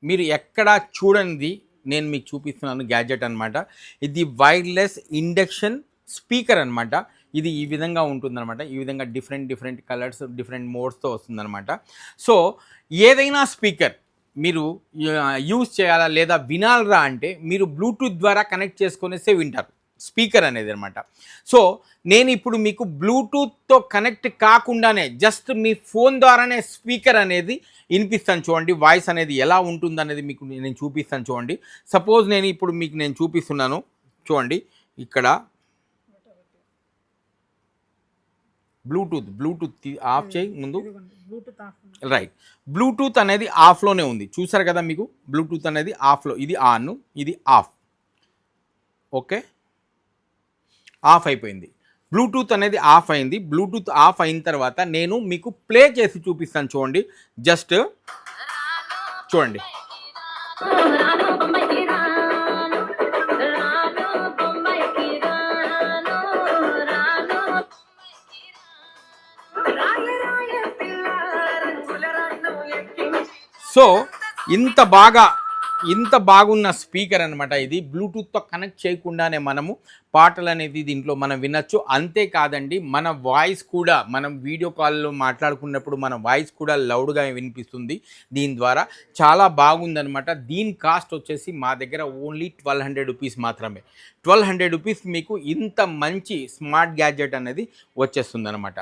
మీరు ఎక్కడ చూడనిది నేను మీకు చూపిస్తున్నాను గ్యాడ్జెట్ అనమాట. ఇది వైర్లెస్ ఇండక్షన్ స్పీకర్ అనమాట. ఇది ఈ విధంగా ఉంటుందన్నమాట. ఈ విధంగా డిఫరెంట్ కలర్స్, డిఫరెంట్ మోడ్స్‌తో వస్తుందన్నమాట. సో, ఏదైనా స్పీకర్ మీరు యూజ్ చేయాలా లేదా వినాలిరా అంటే మీరు బ్లూటూత్ ద్వారా కనెక్ట్ చేసుకొనేసే వింటారు స్పీకర్ అనేది అనమాట. సో, నేను ఇప్పుడు మీకు బ్లూటూత్తో కనెక్ట్ కాకుండానే జస్ట్ మీ ఫోన్ ద్వారానే స్పీకర్ అనేది వినిపిస్తాను చూడండి. వాయిస్ అనేది ఎలా ఉంటుందనేది మీకు నేను చూపిస్తాను చూడండి. సపోజ్ నేను ఇప్పుడు మీకు నేను చూపిస్తున్నాను చూడండి. ఇక్కడ బ్లూటూత్ ఆఫ్ చేయి ముందు. రైట్, బ్లూటూత్ అనేది ఆఫ్లోనే ఉంది చూసారు కదా. మీకు బ్లూటూత్ అనేది ఆఫ్లో, ఇది ఆన్, ఇది ఆఫ్. ఓకే, ఆఫ్ అయిపోయింది. బ్లూటూత్ అనేది ఆఫ్ అయింది. బ్లూటూత్ ఆఫ్ అయిన తర్వాత నేను మీకు ప్లే చేసి చూపిస్తాను చూడండి. జస్ట్ చూడండి. సో ఇంత బాగున్న స్పీకర్ అనమాట ఇది. బ్లూటూత్తో కనెక్ట్ చేయకుండానే మనము పాటలు అనేది దీంట్లో మనం వినొచ్చు. అంతేకాదండి, మన వాయిస్ కూడా మనం వీడియో కాల్లో మాట్లాడుకున్నప్పుడు మన వాయిస్ కూడా లౌడ్గా వినిపిస్తుంది దీని ద్వారా. చాలా బాగుందనమాట. దీని కాస్ట్ వచ్చేసి మా దగ్గర ఓన్లీ 1200 రూపీస్ మాత్రమే. 1200 రూపీస్ మీకు ఇంత మంచి స్మార్ట్ గ్యాడ్జెట్ అనేది వచ్చేస్తుంది అనమాట.